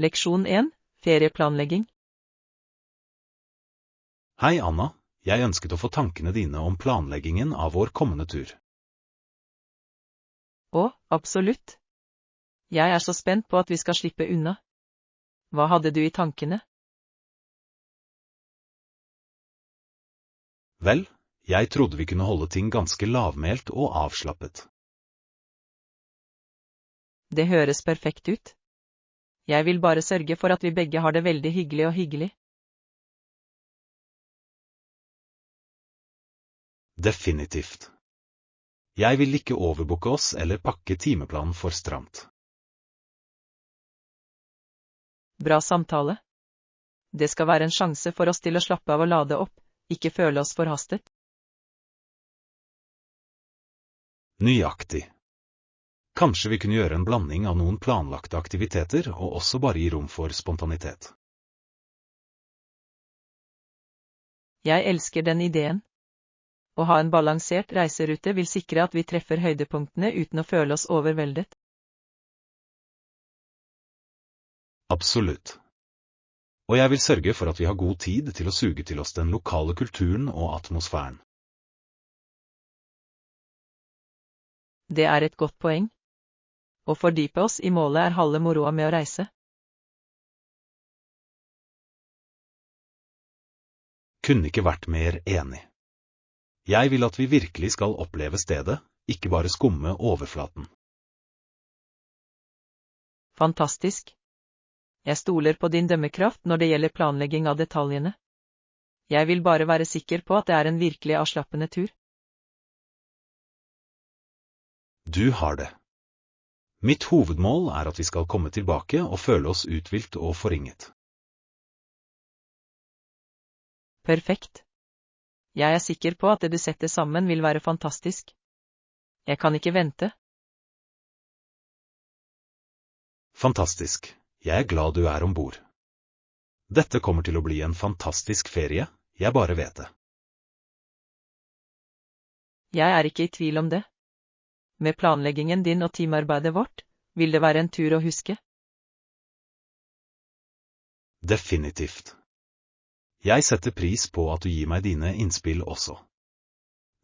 Leksjon 1, ferieplanlegging. Hei Anna, jeg ønsket å få tankene dine om planleggingen av vår kommende tur. Å, absolutt. Jeg er så spent på at vi skal slippe unna. Hva hadde du i tankene? Vel, jeg trodde vi kunne holde ting ganske lavmælt og avslappet. Det høres perfekt ut. Jeg vil bare sørge for at vi begge har det veldig hyggelig. Definitivt. Jeg vil ikke overbooke oss eller pakke timeplanen for stramt. Bra samtale. Det skal være en sjanse for oss til å slappe av og lade opp, ikke føle oss forhastet. Nøyaktig. Kanskje vi kunne gjøre en blanding av noen planlagte aktiviteter og også bare gi rom for spontanitet. Jeg elsker den ideen. Å ha en balansert reiserute vil sikre at vi treffer høydepunktene uten å føle oss overveldet. Absolutt. Og jeg vil sørge for at vi har god tid til å suge til oss den lokale kulturen og atmosfæren. Det er et godt poeng. Å fordype oss i målet er halve moroa med å reise. Kunne ikke vært mer enig. Jeg vil at vi virkelig skal oppleve stedet, ikke bare skumme overflaten. Fantastisk. Jeg stoler på din dømmekraft når det gjelder planlegging av detaljene. Jeg vil bare være sikker på at det er en virkelig avslappende tur. Du har det. Mitt hovedmål er at vi skal komme tilbake og føle oss uthvilt og forringet. Perfekt. Jeg er sikker på at det du setter sammen vil være fantastisk. Jeg kan ikke vente. Fantastisk. Jeg er glad du er ombord. Dette kommer til å bli en fantastisk ferie, jeg bare vet det. Jeg er ikke i tvil om det. Med planleggingen din og teamarbeidet vårt, vil det være en tur å huske. Definitivt. Jeg setter pris på at du gir meg dine innspill også.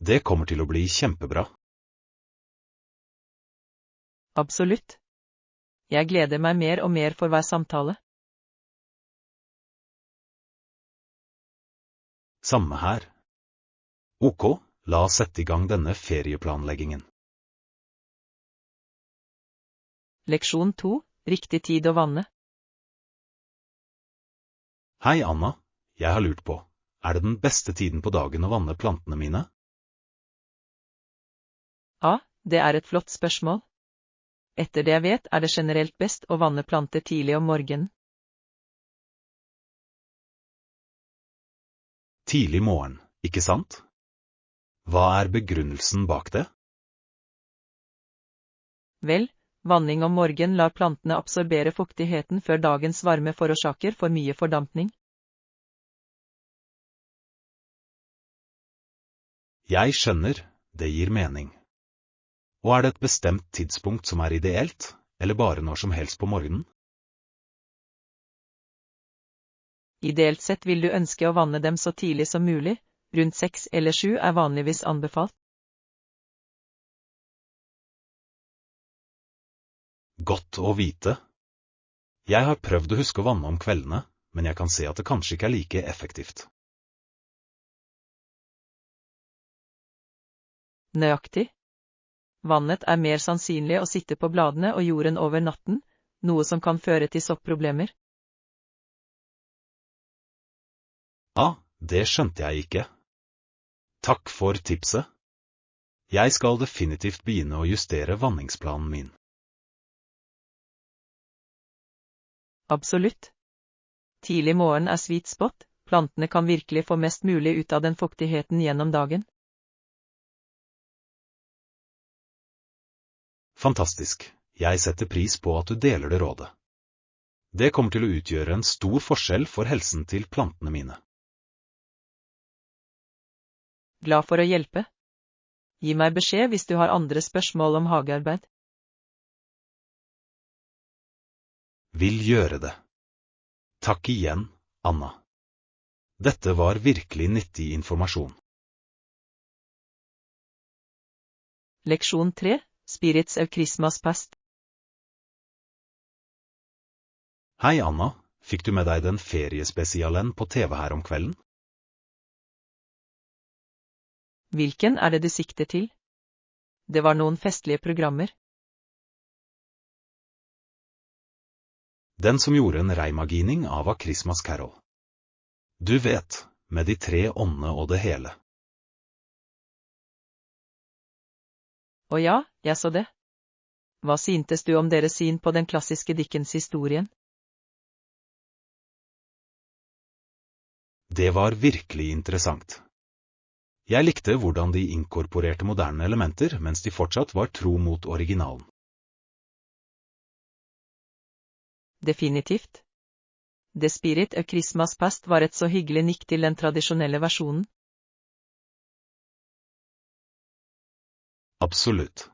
Det kommer til å bli kjempebra. Absolutt. Jeg gleder meg mer og mer for hver samtale. Samme her. Ok, la oss sette i gang denne ferieplanleggingen. Leksjon 2, riktig tid å vanne. Hei Anna, jeg har lurt på, er det den beste tiden på dagen å vanne plantene mine? Ja, det er et flott spørsmål. Etter det jeg vet er det generelt best å vanne planter tidlig om morgenen. Tidlig morgen, ikke sant? Hva er begrunnelsen bak det? Vel, vanning om morgenen lar plantene absorbere fuktigheten før dagens varme forårsaker for mye fordampning. Jeg skjønner, det gir mening. Og er det et bestemt tidspunkt som er ideelt, eller bare når som helst på morgenen? Ideelt sett vil du ønske å vanne dem så tidlig som mulig, rundt 6 eller 7 er vanligvis anbefalt. Godt å vite. Jeg har prøvd å huske å vanne om kveldene, men jeg kan se at det kanskje ikke er like effektivt. Nøyaktig. Vannet er mer sannsynlig å sitte på bladene og jorden over natten, noe som kan føre til soppproblemer. Ja, det skjønte jeg ikke. Takk for tipset. Jeg skal definitivt begynne å justere vanningsplanen min. Absolutt. Tidlig morgen er sweet spot, plantene kan virkelig få mest mulig ut av den fuktigheten gjennom dagen. Fantastisk. Jeg setter pris på at du deler det rådet. Det kommer til å utgjøre en stor forskjell for helsen til plantene mine. Glad for å hjelpe. Gi meg beskjed hvis du har andre spørsmål om hagearbeid. Vil gjøre det. Takk igjen, Anna. Dette var virkelig nyttig informasjon. Leksjon 3, Spirits of Christmas Past. Hei, Anna. Fikk du med deg den feriespesialen på TV her om kvelden? Hvilken er det du sikter til? Det var noen festlige programmer. Den som gjorde en reimagining av A Christmas Carol. Du vet, med de 3 åndene og det hele. Å ja, jeg så det. Hva syntes du om deres syn på den klassiske Dickens-historien? Det var virkelig interessant. Jeg likte hvordan de inkorporerte moderne elementer mens de fortsatt var tro mot originalen. Definitivt. The Spirit of Christmas Past var et så hyggelig nikk til den tradisjonelle versjonen. Absolutt.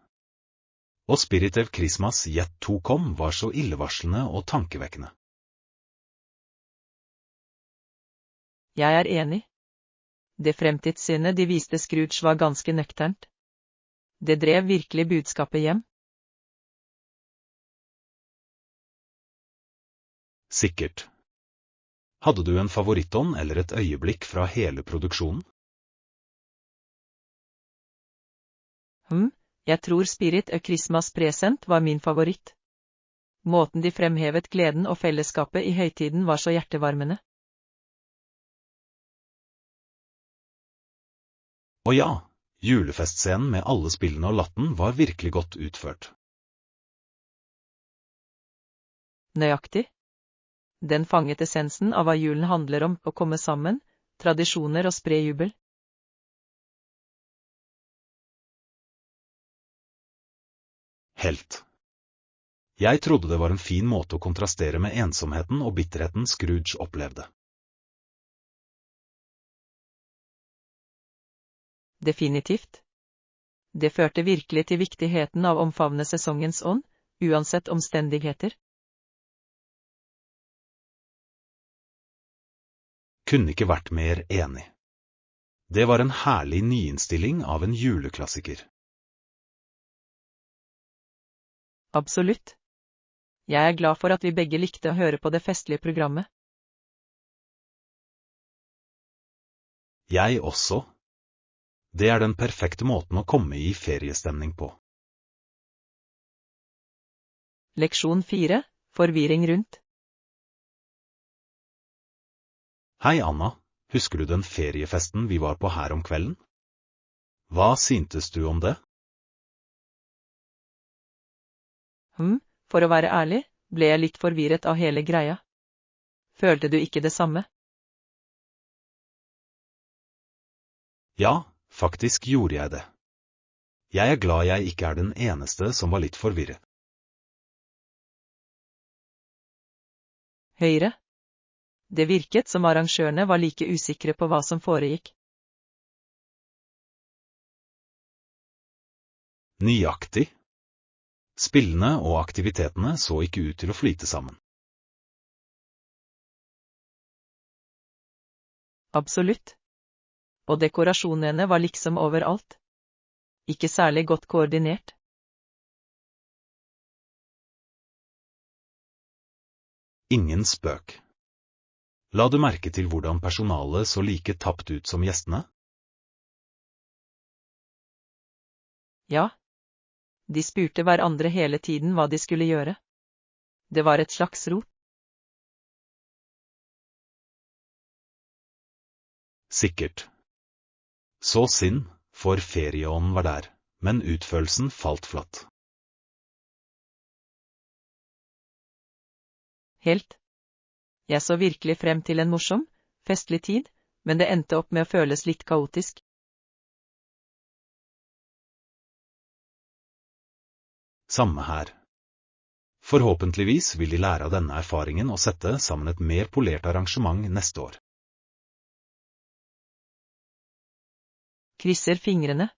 Og Spirit of Christmas Yet To Come var så illevarslende og tankevekkende. Jeg er enig. Det fremtidssynet de viste Scrooge var ganske nøkternt. Det drev virkelig budskapet hjem. Sikkert. Hadde du en favorittånd eller et øyeblikk fra hele produksjonen? Jeg tror Spirit of Christmas Present var min favoritt. Måten de fremhevet gleden og fellesskapet i høytiden var så hjertevarmende. Og ja, julefestscenen med alle spillene og latten var virkelig godt utført. Nøyaktig. Den fanget essensen av hva julen handler om, å komme sammen, tradisjoner og spre jubel. Helt. Jeg trodde det var en fin måte å kontrastere med ensomheten og bitterheten Scrooge opplevde. Definitivt. Det førte virkelig til viktigheten av å omfavne sesongens ånd, uansett omstendigheter. Kunne ikke vært mer enig. Det var en herlig nyinnstilling av en juleklassiker. Absolutt. Jeg er glad for at vi begge likte å høre på det festlige programmet. Jeg også. Det er den perfekte måten å komme i feriestemning på. Leksjon 4, Forvirring rundt. Hei, Anna. Husker du den feriefesten vi var på her om kvelden? Hva syntes du om det? For å være ærlig, ble jeg litt forvirret av hele greia. Følte du ikke det samme? Ja, faktisk gjorde jeg det. Jeg er glad jeg ikke er den eneste som var litt forvirret. Høyre. Det virket som arrangørene var like usikre på hva som foregikk. Nøyaktig. Spillene og aktivitetene så ikke ut til å flyte sammen. Absolutt. Og dekorasjonene var liksom overalt. Ikke særlig godt koordinert. Ingen spøk. La du merke til hvordan personalet så like tapt ut som gjestene? Ja. De spurte hverandre hele tiden hva de skulle gjøre. Det var et slags rop. Sikkert. Så synd, for ferieånden var der, men utførelsen falt flatt. Helt. Jeg så virkelig frem til en morsom, festlig tid, men det endte opp med å føles litt kaotisk. Samme her. Forhåpentligvis vil de lære av denne erfaringen og sette sammen et mer polert arrangement neste år. Krysser fingrene.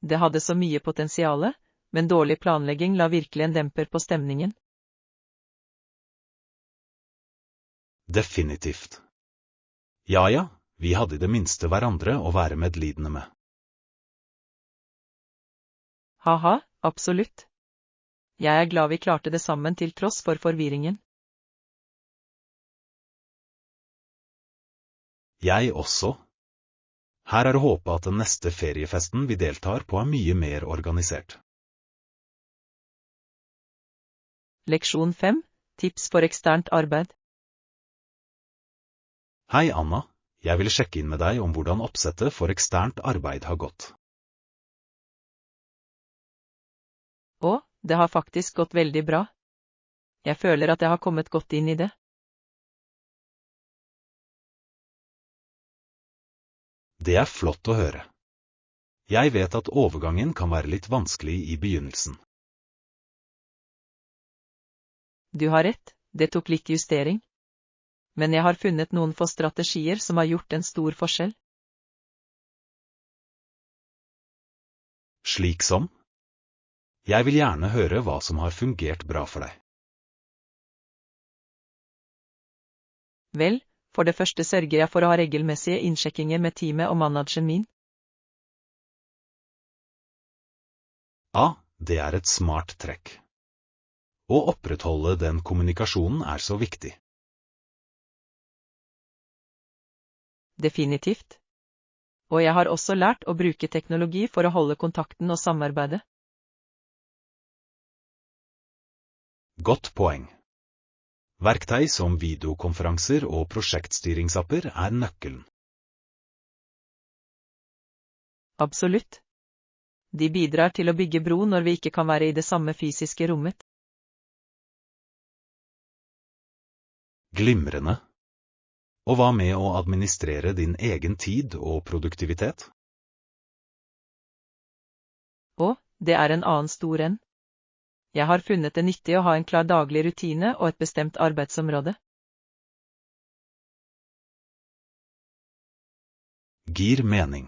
Det hadde så mye potensiale, men dårlig planlegging la virkelig en demper på stemningen. Definitivt. Ja, vi hadde I det minste hverandre å være medlidende med. Haha, absolutt. Jeg glad vi klarte det sammen til tross for forvirringen. Jeg også. Her det håpet at den neste feriefesten vi deltar på mye mer organisert. Leksjon 5. Tips for eksternt arbeid. Hei Anna, jeg ville sjekke inn med deg om hvordan oppsettet for eksternt arbeid har gått. Og, det har faktisk gått veldig bra. Jeg føler at jeg har kommet godt inn I det. Det flott å høre. Jeg vet at overgangen kan være litt vanskelig I begynnelsen. Du har rett, det tok litt justering. Men jeg har funnet noen få strategier som har gjort en stor forskjell. Slik som? Jeg vil gjerne høre hva som har fungert bra for deg. Vel, for det første sørger jeg for å ha regelmessige innsjekkinger med teamet og manageren min. Det et smart trekk. Å opprettholde den kommunikasjonen så viktig. Definitivt. Og jeg har også lært å bruke teknologi for å holde kontakten og samarbeidet. Godt poeng. Verktøy som videokonferanser og prosjektstyringsapper nøkkelen. Absolutt. De bidrar til å bygge bro når vi ikke kan være I det samme fysiske rommet. Glimrende. Og hva med å administrere din egen tid og produktivitet? Og, det en annen stor en. Jeg har funnet det nyttig å ha en klar daglig rutine og et bestemt arbeidsområde. Gir mening.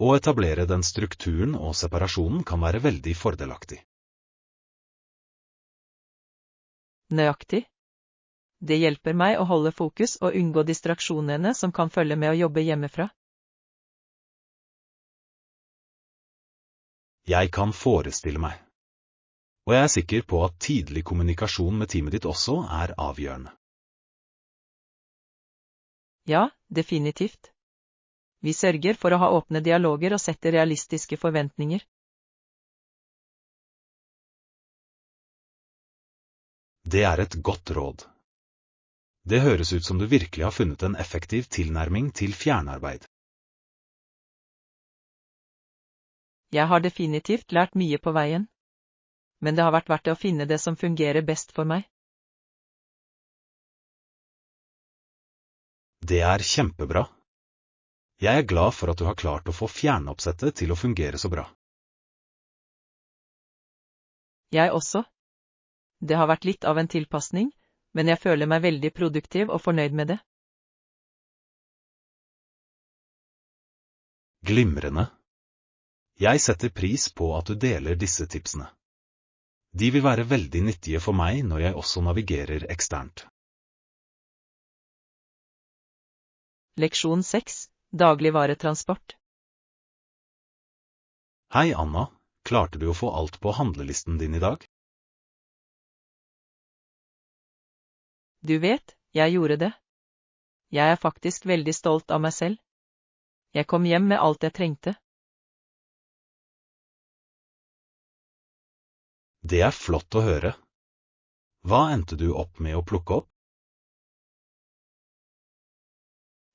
Å etablere den strukturen og separasjonen kan være veldig fordelaktig. Nøyaktig. Det hjelper meg å holde fokus og unngå distraksjonene som kan følge med å jobbe hjemmefra. Jeg kan forestille meg. Og jeg sikker på at tidlig kommunikasjon med teamet ditt også avgjørende. Ja, definitivt. Vi sørger for å ha åpne dialoger og sette realistiske forventninger. Det et godt råd. Det høres ut som du virkelig har funnet en effektiv tilnærming til fjernarbeid. Jeg har definitivt lært mye på veien. Men det har vært verdt det å finne det som fungerer best for meg. Det kjempebra. Jeg glad for at du har klart å få fjernoppsettet til å fungere så bra. Jeg også. Det har vært litt av en tilpasning, men jeg føler meg veldig produktiv og fornøyd med det. Glimrende. Jeg setter pris på at du deler disse tipsene. De vil være veldig nyttige for meg når jeg også navigerer eksternt. Leksjon 6. Dagligvaretransport. Hei Anna, klarte du å få alt på handlelisten din I dag? Du vet, jeg gjorde det. Jeg faktisk veldig stolt av meg selv. Jeg kom hjem med alt jeg trengte. Det flott å høre. Hva endte du opp med å plukke opp?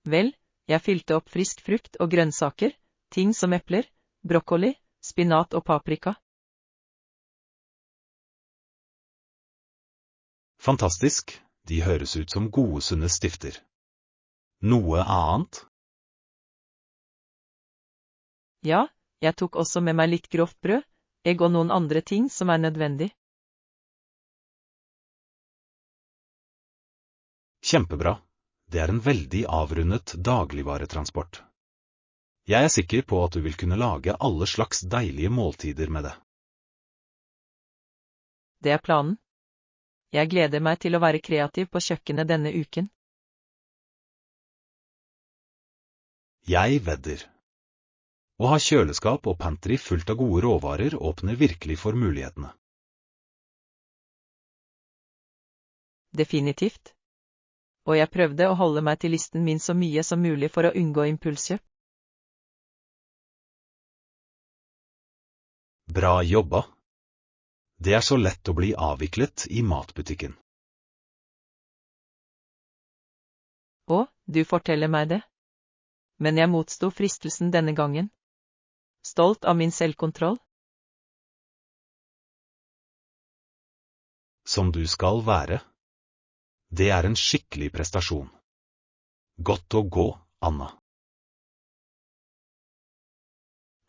Vel, jeg fylte opp frisk frukt og grønnsaker, ting som epler, brokkoli, spinat og paprika. Fantastisk, de høres ut som gode sunne stifter. Noe annet? Ja, jeg tok også med meg litt grovt brød, egg og noen andre ting som nødvendig. Kjempebra. Det en veldig avrundet dagligvaretransport. Jeg sikker på at du vil kunne lage alle slags deilige måltider med det. Det planen. Jeg gleder meg til å være kreativ på kjøkkenet denne uken. Jeg vedder. Å ha kjøleskap og pantry fullt av gode råvarer åpner virkelig for mulighetene. Definitivt. Og jeg prøvde å holde meg til listen min så mye som mulig for å unngå impulskjøp. Bra jobba. Det er så lett å bli avviklet i matbutikken. Å, du forteller meg det. Men jeg motsto fristelsen denne gangen. Stolt av min selvkontroll. Som du skal være. Det er en skikkelig prestasjon. Godt å gå, Anna.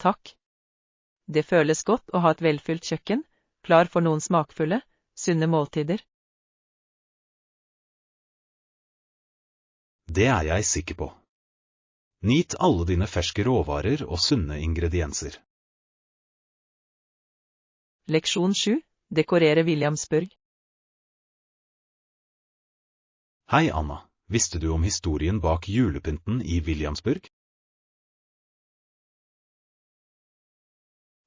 Takk. Det føles godt å ha et velfylt kjøkken, klar for noen smakfulle, sunne måltider. Det er jeg sikker på. Nyt alle dine ferske råvarer og sunne ingredienser. Leksjon 7. Dekorere Williamsburg. Hei, Anna. Visste du om historien bak julepynten i Williamsburg?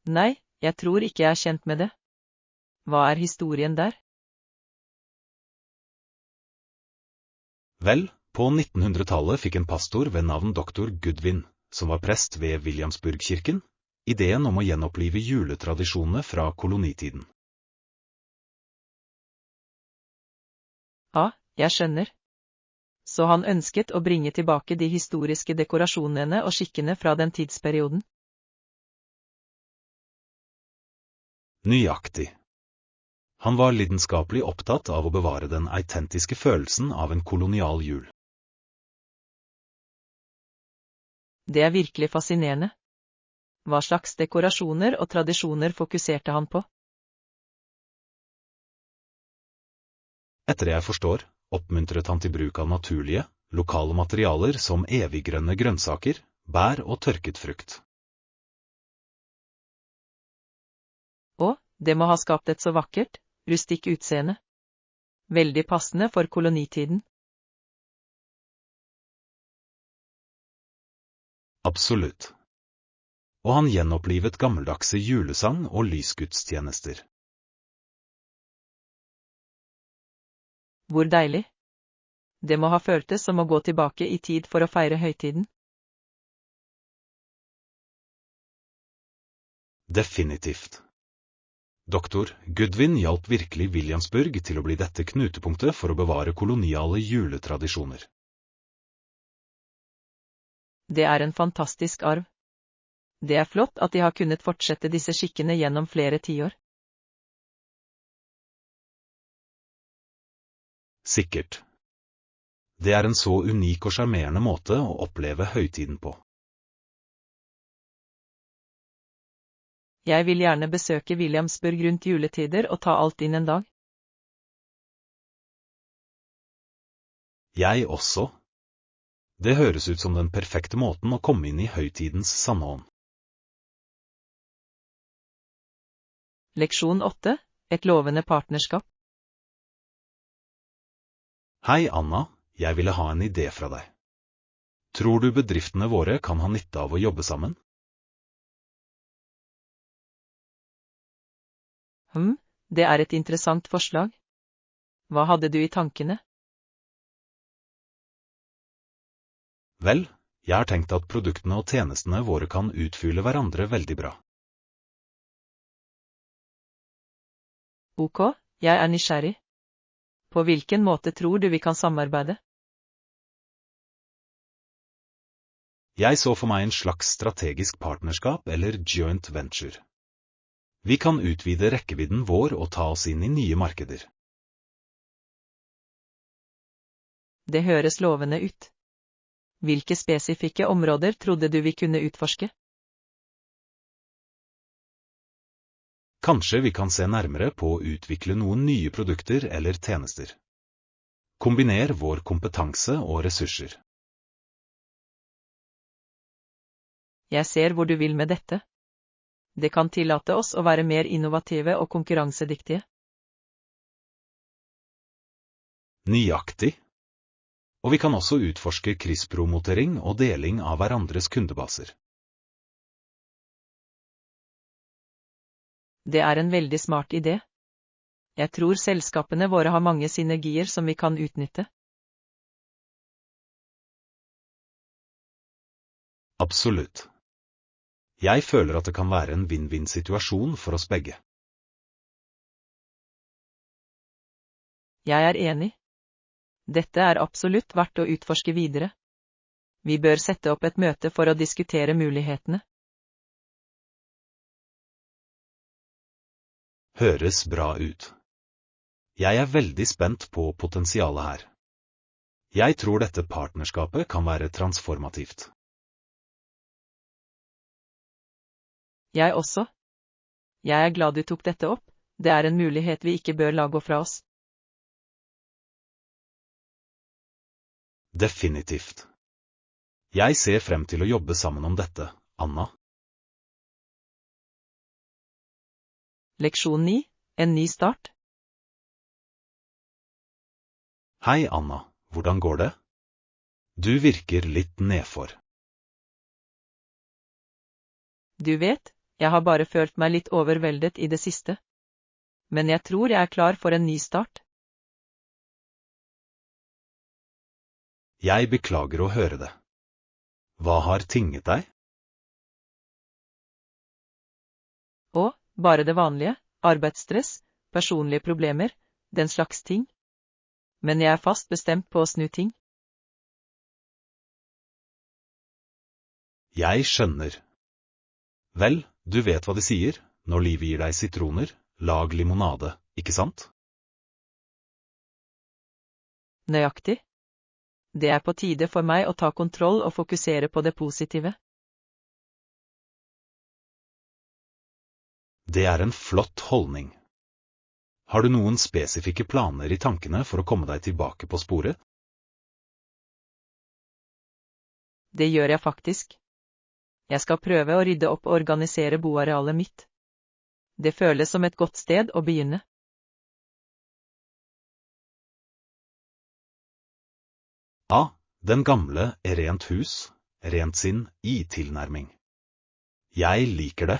Nei, jeg tror ikke jeg er kjent med det. Hva er historien der? Vel, på 1900-tallet fikk en pastor ved navn Dr. Goodwin, som var prest ved Williamsburg-kirken, ideen om å gjenopplive juletradisjonene fra kolonitiden. Ja, jeg skjønner. Så han ønsket å bringe tilbake de historiske dekorasjonene og skikkene fra den tidsperioden. Nøyaktig. Han var lidenskapelig opptatt av å bevare den autentiske følelsen av en kolonial jul. Det er virkelig fascinerende. Hva slags dekorasjoner og tradisjoner fokuserte han på? Etter det jeg forstår, oppmuntret han til bruk av naturlige, lokale materialer som eviggrønne grønnsaker, bær og tørket frukt. Og, det må ha skapt et så vakkert, rustikk utseende. Veldig passende for kolonitiden. Absolutt. Og han gjenopplivet gammeldagse julesang og lysgudstjenester. Hvor deilig. Det må ha føltes som å gå tilbake i tid for å feire høytiden. Definitivt. Dr. Goodwin hjalp virkelig Williamsburg til å bli dette knutepunktet for å bevare koloniale juletradisjoner. Det er en fantastisk arv. Det er flott at de har kunnet fortsette disse skikkene gjennom flere tiår. Sikkert. Det er en så unik og sjarmerende måte å oppleve høytiden på. Jeg vil gjerne besøke Williamsburg rundt juletider og ta alt inn en dag. Jeg også. Det høres ut som den perfekte måten å komme inn i høytidens sanne ånd. Leksjon 8. Et lovende partnerskap. Hei, Anna, jeg ville ha en idé fra deg. Tror du bedriftene våre kan ha nytte av å jobbe sammen? Det er et interessant forslag. Hva hadde du i tankene? Vel, jeg har tenkt at produktene og tjenestene våre kan utfylle hverandre veldig bra. Ok, jeg er nysgjerrig. På hvilken måte tror du vi kan samarbeide? Jeg så for meg en slags strategisk partnerskap eller joint venture. Vi kan utvide rekkevidden vår og ta oss inn i nye markeder. Det høres lovende ut. Hvilke spesifikke områder trodde du vi kunne utforske? Kanskje vi kan se nærmere på å utvikle noen nye produkter eller tjenester. Kombiner vår kompetanse og ressurser. Jeg ser hvor du vil med dette. Det kan tillate oss å være mer innovative og konkurransedyktige. Nøyaktig. Og vi kan også utforske krysspromotering og deling av hverandres kundebaser. Det er en veldig smart idé. Jeg tror selskapene våre har mange synergier som vi kan utnytte. Absolutt. Jeg føler at det kan være en vinn-vinn-situasjon for oss begge. Jeg er enig. Dette er absolutt verdt å utforske videre. Vi bør sette opp et møte for å diskutere mulighetene. Høres bra ut. Jeg er veldig spent på potensialet her. Jeg tror dette partnerskapet kan være transformativt. Jeg også. Jeg er glad du tok dette opp. Det er en mulighet vi ikke bør la gå fra oss. Definitivt. Jeg ser frem til å jobbe sammen om dette, Anna. Leksjon 9. En ny start. Hei, Anna. Hvordan går det? Du virker litt nedfor. Du vet, jeg har bare følt meg litt overveldet i det siste. Men jeg tror jeg er klar for en ny start. Jeg beklager å høre det. Hva har tinget deg? Og, bare det vanlige, arbeidsstress, personlige problemer, den slags ting. Men jeg er fast bestemt på å snu ting. Jeg skjønner. Vel, du vet hva de sier, når livet gir deg sitroner, lag limonade, ikke sant? Nøyaktig. Det er på tide for meg å ta kontroll og fokusere på det positive. Det er en flott holdning. Har du noen spesifikke planer i tankene for å komme deg tilbake på sporet? Det gjør jeg faktisk. Jeg skal prøve å rydde opp og organisere boarealet mitt. Det føles som et godt sted å begynne. Den gamle rent hus, rent sinn i tilnærming. Jeg liker det.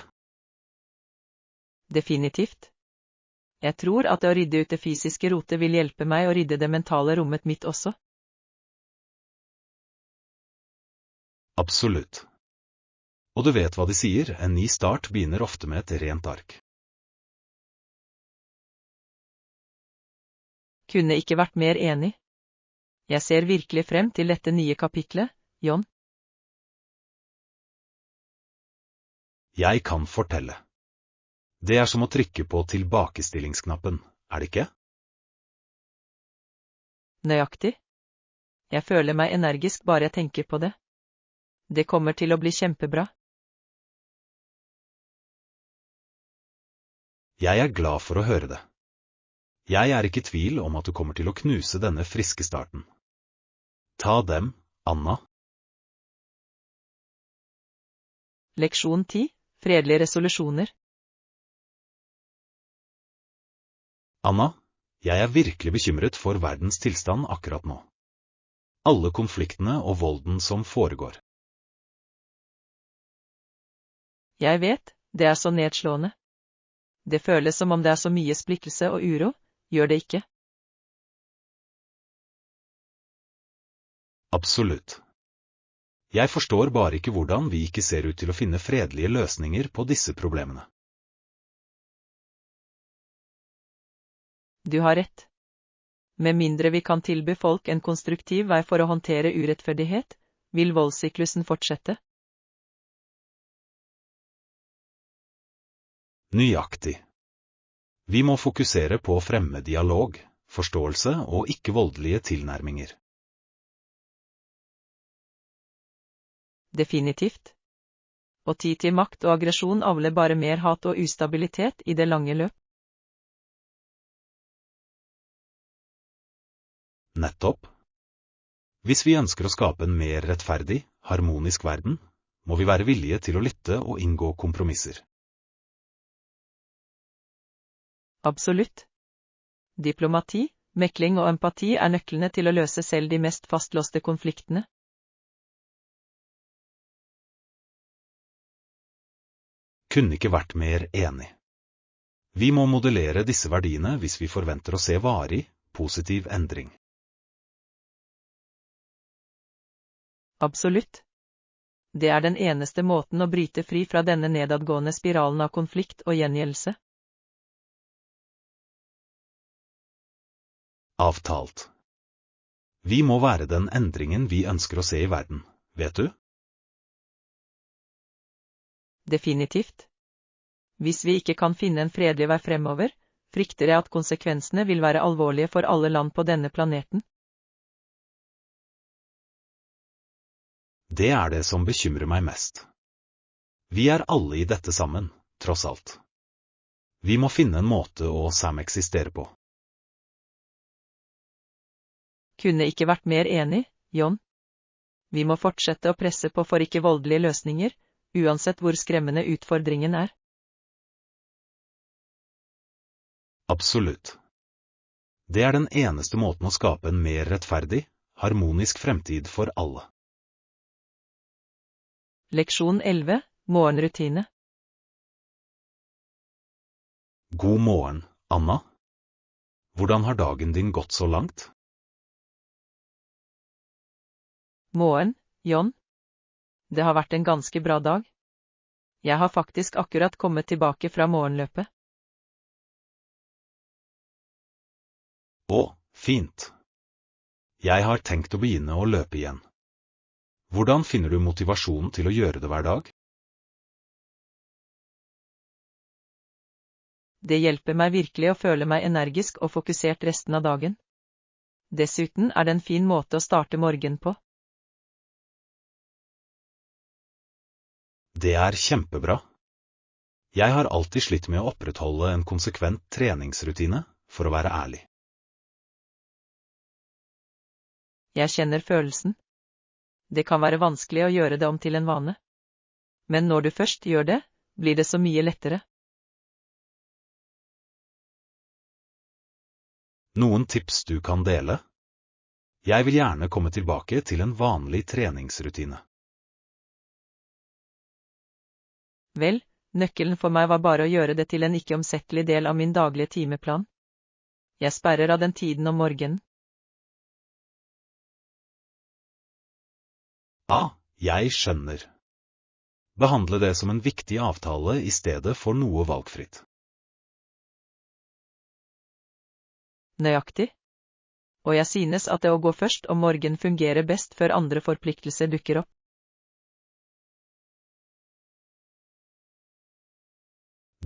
Definitivt. Jeg tror at det å rydde ut det fysiske rotet vil hjelpe meg å rydde det mentale rommet mitt også. Absolutt. Og du vet hva de sier, en ny start begynner ofte med et rent ark. Kunne ikke vært mer enig. Jeg ser virkelig frem til dette nye kapitlet, John. Jeg kan fortelle. Det er som å trykke på tilbakestillingsknappen, er det ikke? Nøyaktig. Jeg føler meg energisk bare jeg tenker på det. Det kommer til å bli kjempebra. Jeg er glad for å høre det. Jeg er ikke i tvil om at du kommer til å knuse denne friske starten. Ta dem, Anna. Leksjon 10. Fredelige resolusjoner. Anna, jeg er virkelig bekymret for verdens tilstand akkurat nå. Alle konfliktene og volden som foregår. Jeg vet, det er så nedslående. Det føles som om det er så mye splittelse og uro, gjør det ikke? Absolutt. Jeg forstår bare ikke hvordan vi ikke ser ut til å finne fredelige løsninger på disse problemene. Du har rett. Med mindre vi kan tilby folk en konstruktiv vei for å håndtere urettferdighet, vil voldssyklusen fortsette. Nøyaktig. Vi må fokusere på å fremme dialog, forståelse og ikke-voldelige tilnærminger. Definitivt. Og tid til makt og aggresjon avler bare mer hat og ustabilitet i det lange løp. Nettopp. Hvis vi ønsker å skape en mer rettferdig, harmonisk verden, må vi være villige til å lytte og inngå kompromisser. Absolutt. Diplomati, Mekling og empati er nøklene til å løse selv de mest fastlåste konfliktene. Kunne ikke vært mer enig. Vi må modellere disse verdiene hvis vi forventer å se varig, positiv endring. Absolutt. Det er den eneste måten å bryte fri fra denne nedadgående spiralen av konflikt og gjengjeldelse. Avtalt. Vi må være den endringen vi ønsker å se i verden, vet du? Definitivt. Hvis vi ikke kan finne en fredelig vei fremover, frykter jeg at konsekvensene vil være alvorlige for alle land på denne planeten. Det er det som bekymrer meg mest. Vi er alle i dette sammen, tross alt. Vi må finne en måte å sameksistere på. Kunne ikke vært mer enig, John. Vi må fortsette å presse på for ikke-voldelige løsninger, uansett hvor skremmende utfordringen er. Absolutt. Det er den eneste måten å skape en mer rettferdig, harmonisk fremtid for alle. Leksjon 11, morgenrutine. God morgen, Anna. Hvordan har dagen din gått så langt? Morgen, John. Det har vært en ganske bra dag. Jeg har faktisk akkurat kommet tilbake fra morgenløpet. Å, fint. Jeg har tenkt å begynne å løpe igjen. Hvordan finner du motivasjonen til å gjøre det hver dag? Det hjelper meg virkelig å føle meg energisk og fokusert resten av dagen. Dessuten er det en fin måte å starte morgenen på. Det er kjempebra. Jeg har alltid slitt med å opprettholde en konsekvent treningsrutine, for å være ærlig. Jeg kjenner følelsen. Det kan være vanskelig å gjøre det om til en vane. Men når du først gjør det, blir det så mye lettere. Noen tips du kan dele? Jeg vil gjerne komme tilbake til en vanlig treningsrutine. Vel, nøkkelen for meg var bare å gjøre det til en ikke-omsettelig del av min daglige timeplan. Jeg sperrer av den tiden om morgenen. Jeg skjønner. Behandle det som en viktig avtale i stedet for noe valgfritt. Nøyaktig. Og jeg synes at det å gå først om morgenen fungerer best før andre forpliktelser dukker opp.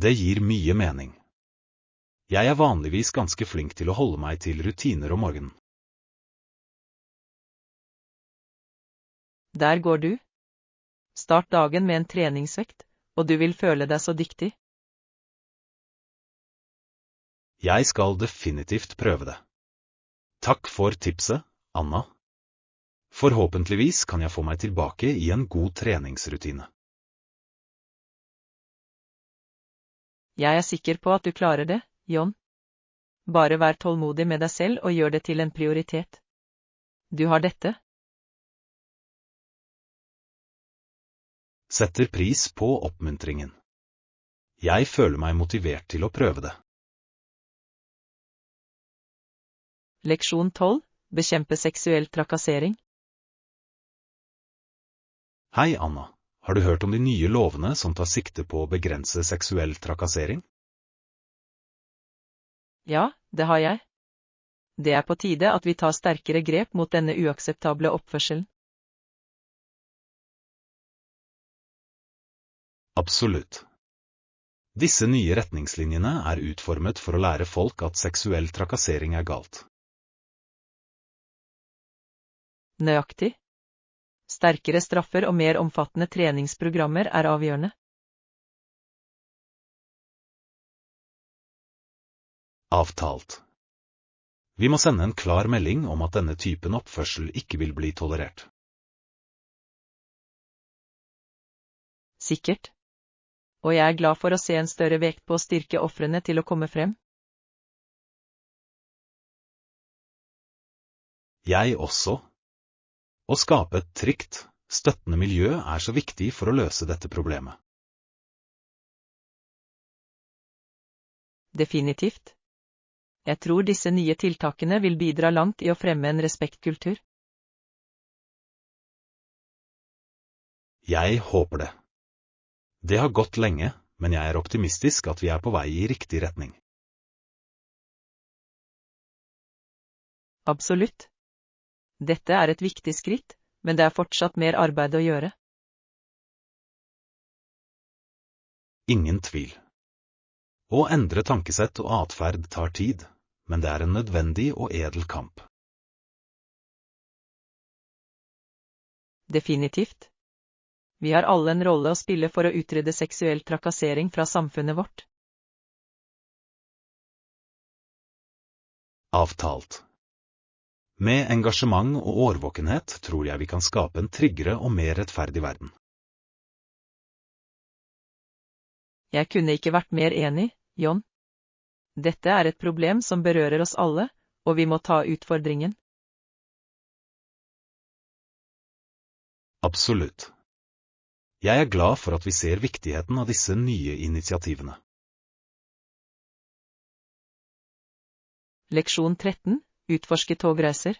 Det gir mye mening. Jeg er vanligvis ganske flink til å holde meg til rutiner om morgenen. Der går du. Start dagen med en treningsvekt, og du vil føle deg så dyktig. Jeg skal definitivt prøve det. Takk for tipset, Anna. Forhåpentligvis kan jeg få meg tilbake i en god treningsrutine. Jeg er sikker på at du klarer det, John. Bare vær tålmodig med deg selv og gjør det til en prioritet. Du har dette. Setter pris på oppmuntringen. Jeg føler meg motivert til å prøve det. Leksjon 12, bekjempe seksuell trakassering. Hei, Anna. Har du hørt om de nye lovene som tar sikte på å begrense seksuell trakassering? Ja, det har jeg. Det er på tide at vi tar sterkere grep mot denne uakseptable oppførselen. Absolutt. Disse nye retningslinjene er utformet for å lære folk at seksuell trakassering er galt. Nøyaktig. Sterkere straffer og mer omfattende treningsprogrammer er avgjørende. Avtalt. Vi må sende en klar melding om at denne typen oppførsel ikke vil bli tolerert. Sikkert. Og jeg er glad for å se en større vekt på å styrke ofrene til å komme frem. Jeg også. Å skape et trygt, støttende miljø er så viktig for å løse dette problemet. Definitivt. Jeg tror disse nye tiltakene vil bidra langt i å fremme en respektkultur. Jeg håper det. Det har gått lenge, men jeg er optimistisk at vi er på vei i riktig retning. Absolutt. Dette er et viktig skritt, men det er fortsatt mer arbeid å gjøre. Ingen tvil. Å endre tankesett og atferd tar tid, men det er en nødvendig og edel kamp. Definitivt. Vi har alle en rolle å spille for å utrydde seksuell trakassering fra samfunnet vårt. Avtalt. Med engasjement og årvåkenhet tror jeg vi kan skape en tryggere og mer rettferdig verden. Jeg kunne ikke vært mer enig, John. Dette er et problem som berører oss alle, og vi må ta utfordringen. Absolutt. Jeg er glad for at vi ser viktigheten av disse nye initiativene. Leksjon 13. Utforske togreiser.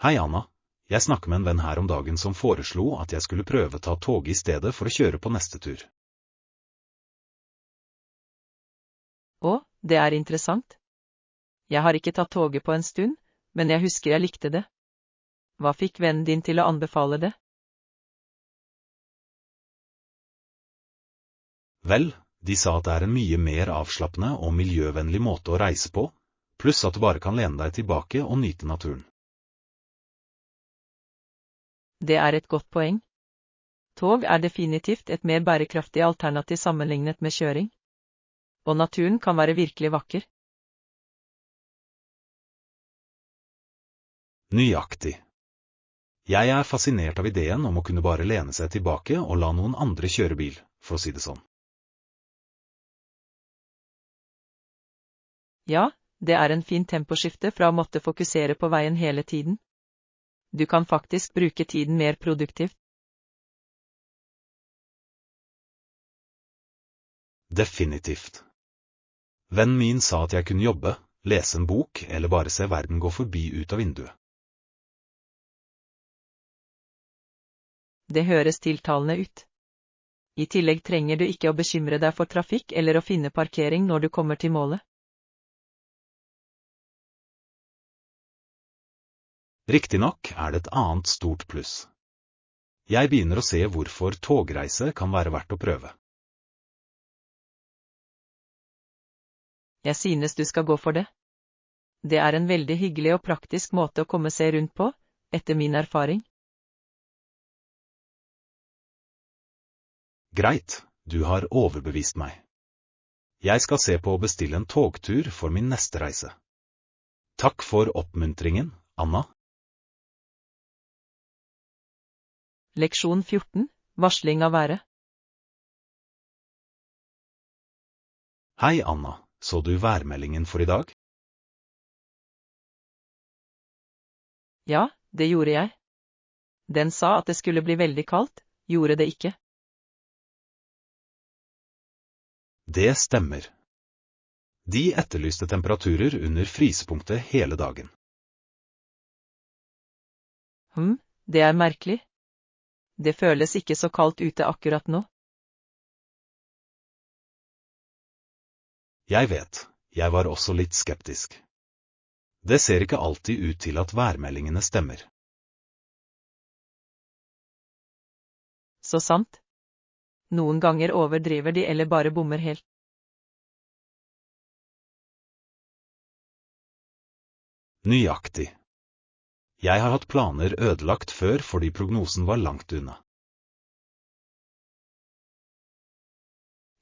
Hei Anna, jeg snakket med en venn her om dagen som foreslo at jeg skulle prøve ta toget i stedet for å kjøre på neste tur. Å, det er interessant. Jeg har ikke tatt toget på en stund, men jeg husker jeg likte det. Hva fikk vennen din til å anbefale det? Vel, de sa at det er en mye mer avslappende og miljøvennlig måte å reise på, pluss at du bare kan lene deg tilbake og nyte naturen. Det er et godt poeng. Tog er definitivt et mer bærekraftig alternativ sammenlignet med kjøring. Og naturen kan være virkelig vakker. Nøyaktig. Jeg er fascinert av ideen om å kunne bare lene seg tilbake og la noen andre kjøre bil, for å si det sånn. Ja, det er en fin temposkifte fra å måtte fokusere på veien hele tiden. Du kan faktisk bruke tiden mer produktivt. Definitivt. Vennen min sa at jeg kunne jobbe, lese en bok eller bare se verden gå forbi ut av vinduet. Det høres tiltalende ut. I tillegg trenger du ikke å bekymre deg for trafikk eller å finne parkering når du kommer til målet. Riktignok er det et annet stort pluss. Jeg begynner å se hvorfor togreise kan være verdt å prøve. Jeg synes du skal gå for det. Det er en veldig hyggelig og praktisk måte å komme seg rundt på, etter min erfaring. Greit, du har overbevist meg. Jeg skal se på å bestille en togtur for min neste reise. Takk for oppmuntringen, Anna. Leksjon 14. Varsling av været. Hei Anna, så du værmeldingen for i dag? Ja, det gjorde jeg. Den sa at det skulle bli veldig kaldt, gjorde det ikke? Det stemmer. De etterlyste temperaturer under frysepunktet hele dagen. Det er merkelig. Det føles ikke så kaldt ute akkurat nå. Jeg vet, jeg var også litt skeptisk. Det ser ikke alltid ut til at værmeldingene stemmer. Så sant. Noen ganger overdriver de eller bare bommer helt. Nøyaktig. Jeg har hatt planer ødelagt før fordi prognosen var langt unna.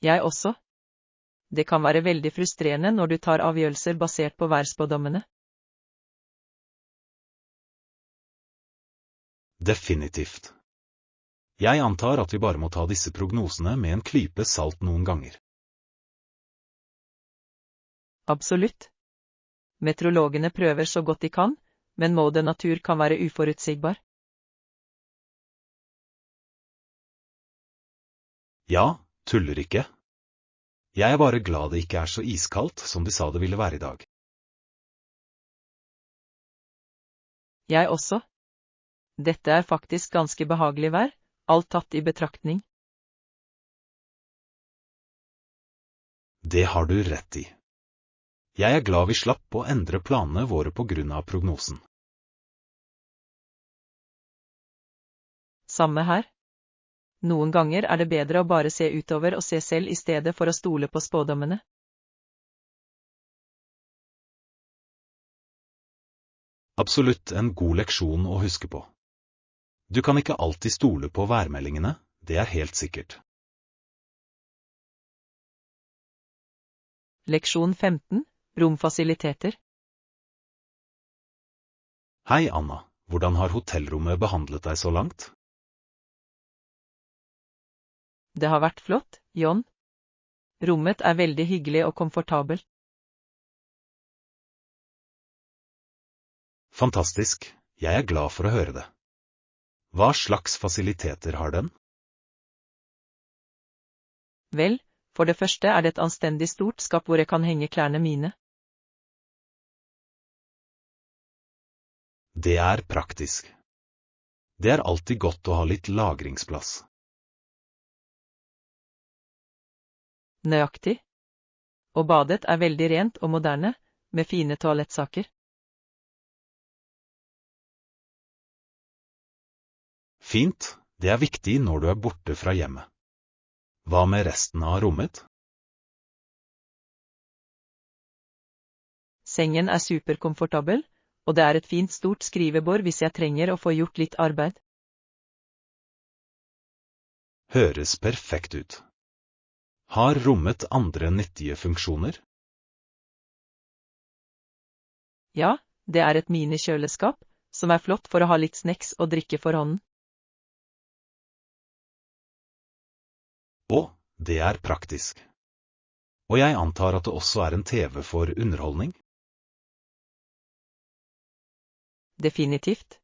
Jeg også. Det kan være veldig frustrerende når du tar avgjørelser basert på værspådommene. Definitivt. Jeg antar at vi bare må ta disse prognosene med en klype salt noen ganger. Absolutt. Meteorologene prøver så godt de kan, men mode natur kan være uforutsigbar. Ja, tuller ikke. Jeg er bare glad det ikke er så iskaldt som de sa det ville være i dag. Jeg også. Dette er faktisk ganske behagelig vær, alt tatt i betraktning. Det har du rett i. Jeg er glad vi slapp å endre planene våre på grunn av prognosen. Samme her. Noen ganger er det bedre å bare se utover og se selv i stedet for å stole på spådommene. Absolutt en god leksjon å huske på. Du kan ikke alltid stole på værmeldingene, det er helt sikkert. Leksjon 15. Romfasiliteter. Hei Anna, hvordan har hotellrommet behandlet deg så langt? Det har vært flott, John. Rommet er veldig hyggelig og komfortabelt. Fantastisk, jeg er glad for å høre det. Hva slags fasiliteter har den? Vel, for det første er det et anstendig stort skap hvor jeg kan henge klærne mine. Det er praktisk. Det er alltid godt å ha litt lagringsplass. Nøyaktig. Og badet er veldig rent og moderne, med fine toalettsaker. Fint, det er viktig når du er borte fra hjemmet. Hva med resten av rommet? Sengen er superkomfortabel, og det er et fint stort skrivebord hvis jeg trenger å få gjort litt arbeid. Høres perfekt ut. Har rommet andre nyttige funksjoner? Ja, det er et minikjøleskap, som er flott for å ha litt snacks og drikke for hånden. Å, det er praktisk. Og jeg antar at det også er en TV for underholdning? Definitivt.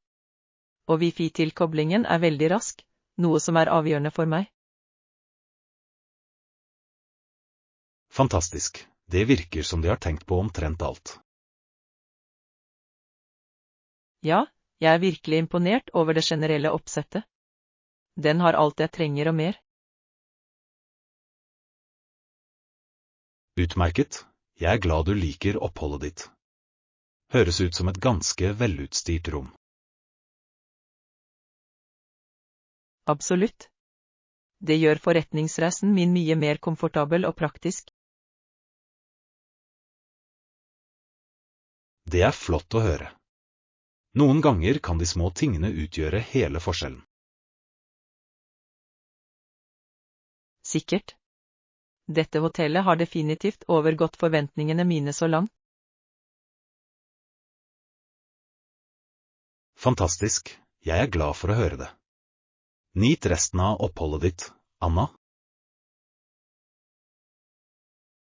Og Wi-Fi-tilkoblingen er veldig rask, noe som er avgjørende for meg. Fantastisk, det virker som de har tenkt på omtrent alt. Ja, jeg er virkelig imponert over det generelle oppsettet. Den har alt jeg trenger og mer. Utmerket, jeg er glad du liker oppholdet ditt. Høres ut som et ganske velutstyrt rom. Absolutt. Det gjør forretningsreisen min mye mer komfortabel og praktisk. Det er flott å høre. Noen ganger kan de små tingene utgjøre hele forskjellen. Sikkert. Dette hotellet har definitivt overgått forventningene mine så langt. Fantastisk, jeg er glad for å høre det. Nyt resten av oppholdet ditt, Anna.